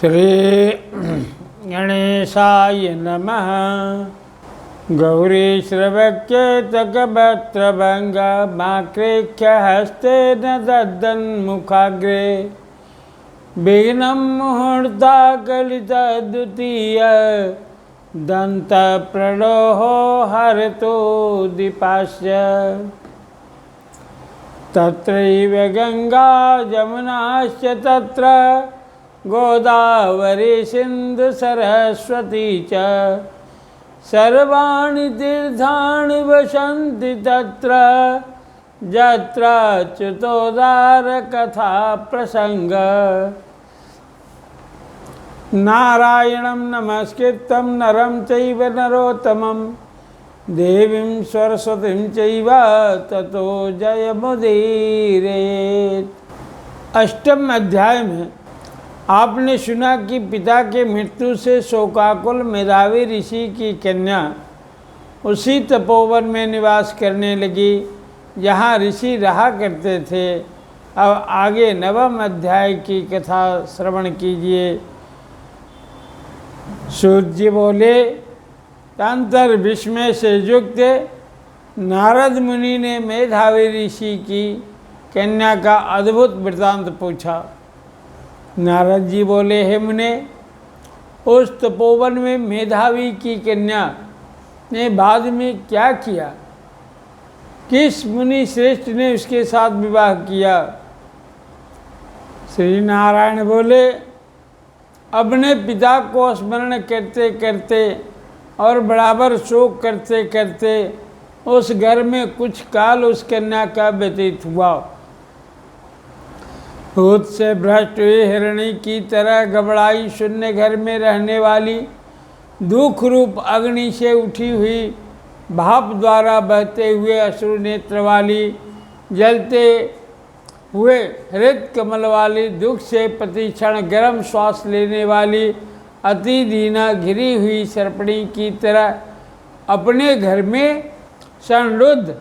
श्री गणेशाय नमः। गौरीश्रवक्येतकभत्रभङ्गमाकृख्यहस्ते न दद्दन्मुखाग्रे विघ्नं मुहूर्ताकलितद्वितीय दन्तप्रणोहो हरतो दीपास्य। तत्रैव गंगा जमुनाश्च तत्र गोदावरी सिंधु सरस्वती च सर्वाणि तीर्थानि वसन्ति तत्र यत्र च्युतोदार कथा प्रसंग। नारायणं नमस्कृतं नरं चैव नरोत्तमं देवीं सरस्वतीं चैव ततो जयमुदीरयेत्। अष्टम अध्याय में आपने सुना कि पिता के मृत्यु से शोकाकुल मेधावी ऋषि की कन्या उसी तपोवन में निवास करने लगी जहाँ ऋषि रहा करते थे। अब आगे नवम अध्याय की कथा श्रवण कीजिए। सूत जी बोले, तंत्र विस्मय से युक्त नारद मुनि ने मेधावी ऋषि की कन्या का अद्भुत वृतांत पूछा। नारद जी बोले, हे मुने, उस तपोवन में मेधावी की कन्या ने बाद में क्या किया? किस मुनि श्रेष्ठ ने उसके साथ विवाह किया? श्री नारायण बोले, अपने पिता को स्मरण करते करते और बराबर शोक करते करते उस घर में कुछ काल उस कन्या का व्यतीत हुआ। भूत से भ्रष्ट हुई हिरणी की तरह घबराई शून्य घर में रहने वाली, दुख रूप अग्नि से उठी हुई, भाप द्वारा बहते हुए अश्रु नेत्र वाली, जलते हुए हृत कमल वाली, दुख से प्रतिक्षण गर्म श्वास लेने वाली, अति दीना घिरी हुई सर्पणी की तरह अपने घर में संरुद्ध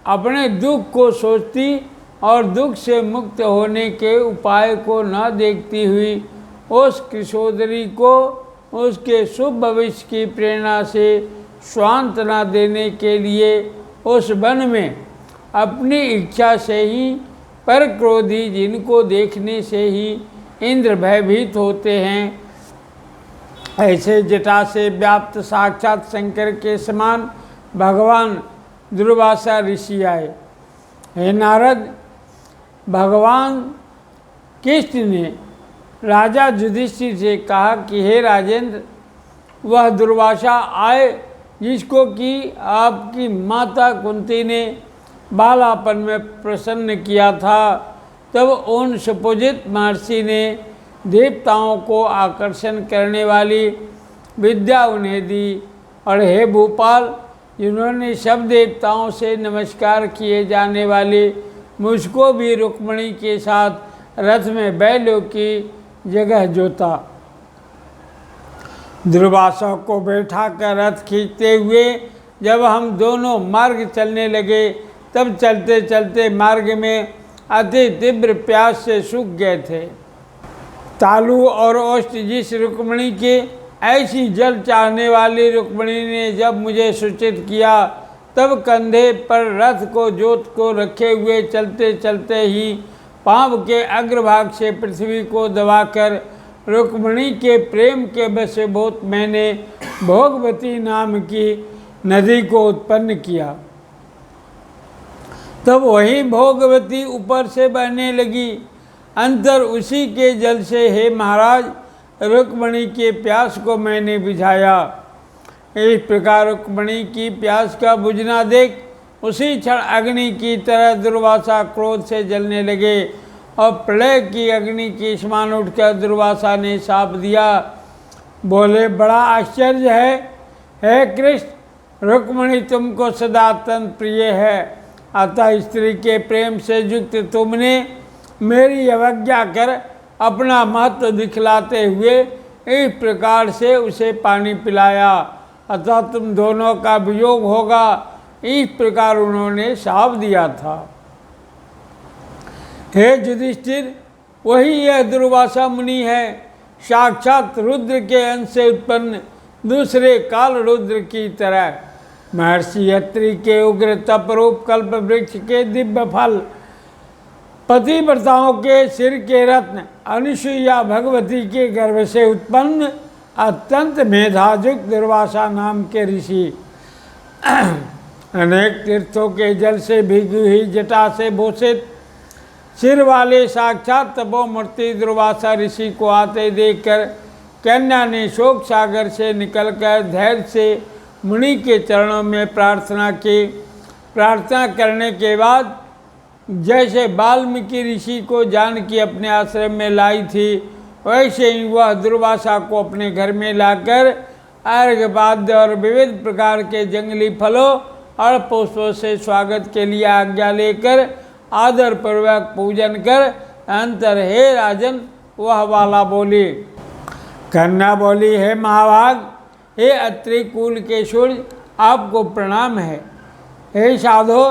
अपने दुख को सोचती और दुख से मुक्त होने के उपाय को न देखती हुई उस किशोरी को उसके शुभ भविष्य की प्रेरणा से सांत्वना देने के लिए उस वन में अपनी इच्छा से ही पर क्रोधी, जिनको देखने से ही इंद्र भयभीत होते हैं, ऐसे जटा से व्याप्त साक्षात शंकर के समान भगवान दुर्वासा ऋषि आए। हे नारद, भगवान कृष्ण ने राजा युधिष्ठिर से कहा कि हे राजेंद्र, वह दुर्वासा आए जिसको कि आपकी माता कुंती ने बालापन में प्रसन्न किया था। तब उन सुपूजित महर्षि ने देवताओं को आकर्षण करने वाली विद्या उन्हें दी। और हे भूपाल, जिन्होंने सब देवताओं से नमस्कार किए जाने वाले मुझको भी रुक्मिणी के साथ रथ में बैलों की जगह जोता। दुर्वासा को बैठा कर रथ खींचते हुए जब हम दोनों मार्ग चलने लगे, तब चलते चलते मार्ग में अति तीव्र प्यास से सूख गए थे। तालु और ओष्ठ जिस रुक्मिणी के ऐसी जल चाहने वाली रुक्मिणी ने जब मुझे सूचित किया, तब कंधे पर रथ को जोत को रखे हुए चलते चलते ही पांव के अग्रभाग से पृथ्वी को दबाकर रुक्मिणी के प्रेम के वशीभूत मैंने भोगवती नाम की नदी को उत्पन्न किया। तब वही भोगवती ऊपर से बहने लगी, अंतर उसी के जल से हे महाराज, रुक्मिणी के प्यास को मैंने बुझाया। इस प्रकार रुक्मिणी की प्यास का बुझना देख उसी क्षण अग्नि की तरह दुर्वासा क्रोध से जलने लगे और प्रलय की अग्नि के समान उठकर दुर्वासा ने शाप दिया। बोले, बड़ा आश्चर्य है, हे कृष्ण, रुक्मिणी तुमको सदा अत्यंत प्रिय है, अतः स्त्री के प्रेम से युक्त तुमने मेरी अवज्ञा कर अपना महत्व दिखलाते हुए इस प्रकार से उसे पानी पिलाया, अतः तुम दोनों का वियोग होगा, इस प्रकार उन्होंने शाप दिया था। हे युधिष्ठिर, वही यह दुर्वासा मुनि है। साक्षात रुद्र के अंश से उत्पन्न दूसरे काल रुद्र की तरह महर्षि अत्रि के उग्र तप रूप कल्प वृक्ष के दिव्य फल, पतिव्रताओं के सिर के रत्न, अनुसुईया भगवती के गर्भ से उत्पन्न अत्यंत मेधायुक्त दुर्वासा नाम के ऋषि, अनेक तीर्थों के जल से भीगी हुई जटा से भूषित सिर वाले साक्षात तपोमूर्ति दुर्वासा ऋषि को आते देखकर कन्या ने शोक सागर से निकलकर धैर्य से मुनि के चरणों में प्रार्थना की। प्रार्थना करने के बाद जैसे वाल्मीकि ऋषि को जानकी अपने आश्रम में लाई थी, वैसे ही वह दुर्वासा को अपने घर में लाकर अर्घ्यपाद्य और विविध प्रकार के जंगली फलों और पुष्पों से स्वागत के लिए आज्ञा लेकर आदर पूर्वक पूजन कर अंतर हे राजन वह वाला बोली। कन्या बोली, हे महाभाग, हे अत्रि कुल के सूर्य, आपको प्रणाम है। हे साधो,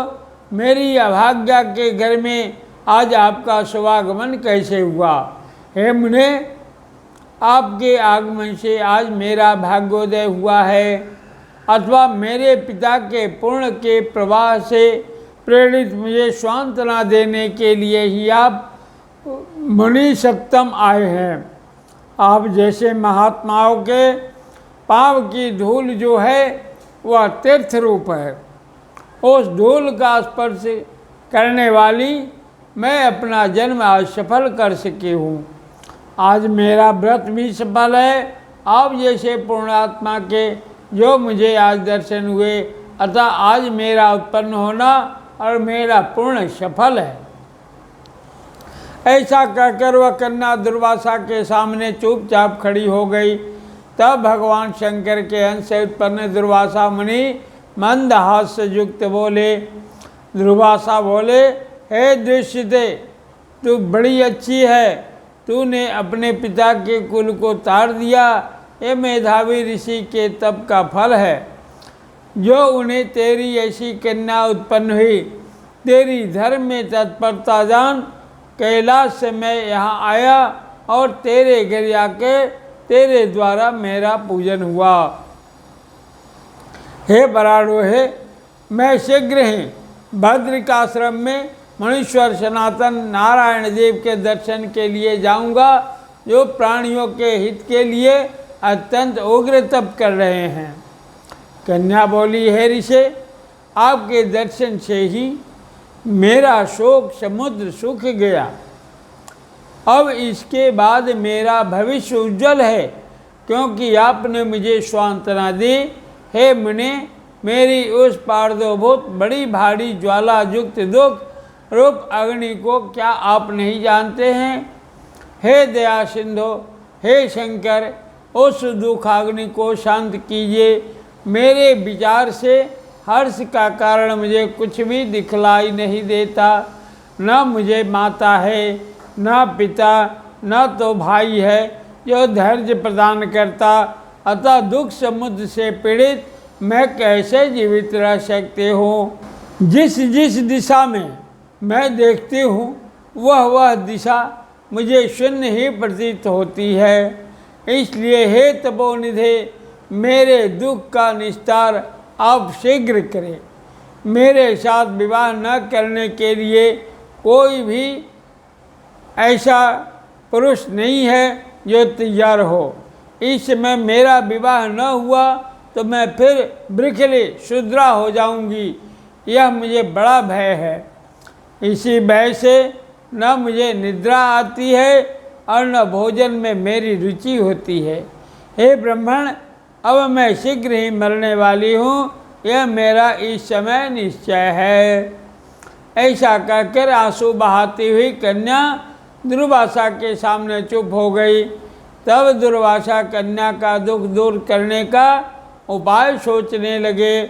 मेरी अभाग्या के घर में आज आपका शुभागमन कैसे हुआ? हे मुने, आपके आगमन से आज मेरा भाग्योदय हुआ है, अथवा मेरे पिता के पुण्य के प्रवाह से प्रेरित मुझे सांत्वना देने के लिए ही आप मुनि सप्तम आए हैं। आप जैसे महात्माओं के पाँव की धूल जो है वह तीर्थ रूप है, उस धूल का स्पर्श करने वाली मैं अपना जन्म आज सफल कर सकी हूँ। आज मेरा व्रत भी सफल है। आप जैसे पूर्णात्मा के जो मुझे आज दर्शन हुए, अतः आज मेरा उत्पन्न होना और मेरा पूर्ण सफल है। ऐसा कहकर वह कन्या दुर्वासा के सामने चुपचाप खड़ी हो गई। तब भगवान शंकर के अंश से उत्पन्न दुर्वासा मुनि मंद हास्य युक्त बोले। दुर्वासा बोले, हे दृश्यते, तू बड़ी अच्छी है। तूने अपने पिता के कुल को तार दिया। ये मेधावी ऋषि के तप का फल है जो उन्हें तेरी ऐसी कन्या उत्पन्न हुई। तेरी धर्म में तत्परता जान कैलाश से मैं यहाँ आया और तेरे घर आके तेरे द्वारा मेरा पूजन हुआ। हे बराड़ोहे, मैं शीघ्र ही भद्रिकाश्रम में मणीश्वर सनातन नारायण देव के दर्शन के लिए जाऊंगा, जो प्राणियों के हित के लिए अत्यंत उग्र तप कर रहे हैं। कन्या बोली, हे ऋषि, आपके दर्शन से ही मेरा शोक समुद्र सूख गया। अब इसके बाद मेरा भविष्य उज्जवल है, क्योंकि आपने मुझे सांत्वना दी। हे मुने, मेरी उस पारदोभूत बड़ी भारी ज्वाला युक्त दुख रूप अग्नि को क्या आप नहीं जानते हैं? हे दया सिंधु, हे शंकर, उस दुखाग्नि को शांत कीजिए। मेरे विचार से हर्ष का कारण मुझे कुछ भी दिखलाई नहीं देता। न मुझे माता है, न पिता, न तो भाई है जो धैर्य प्रदान करता। अतः दुख समुद्र से पीड़ित मैं कैसे जीवित रह सकते हूँ? जिस जिस दिशा में मैं देखती हूँ वह दिशा मुझे शून्य ही प्रतीत होती है। इसलिए हे तपोनिधे, मेरे दुख का निस्तार आप शीघ्र करें। मेरे साथ विवाह न करने के लिए कोई भी ऐसा पुरुष नहीं है जो तैयार हो। इस समय मेरा विवाह न हुआ तो मैं फिर बिखरी शूद्रा हो जाऊंगी, यह मुझे बड़ा भय है। इसी भय से न मुझे निद्रा आती है और न भोजन में मेरी रुचि होती है। हे ब्राह्मण, अब मैं शीघ्र ही मरने वाली हूँ, यह मेरा इस समय निश्चय है। ऐसा कहकर आंसू बहाती हुई कन्या दुर्वासा के सामने चुप हो गई। तब दुर्वासा कन्या का दुख दूर करने का उपाय सोचने लगे।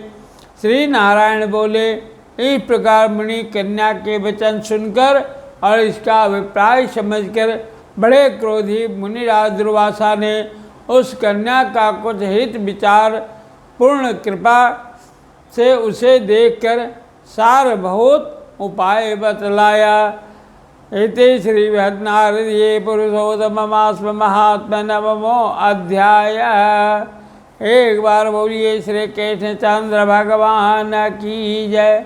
श्री नारायण बोले, इस प्रकार मुनि कन्या के वचन सुनकर और इसका अभिप्राय समझकर बड़े क्रोधी मुनिराज दुर्वासा ने उस कन्या का कुछ हित विचार पूर्ण कृपा से उसे देखकर सारभूत उपाय बतलाया। इति श्रीमद्नारदीये पुरुषोत्तममास्म महात्मा नवमो अध्याय। एक बार बोलिए श्री कृष्ण चंद्र भगवान की जय,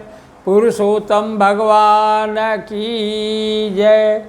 पुरुषोत्तम भगवान की जय।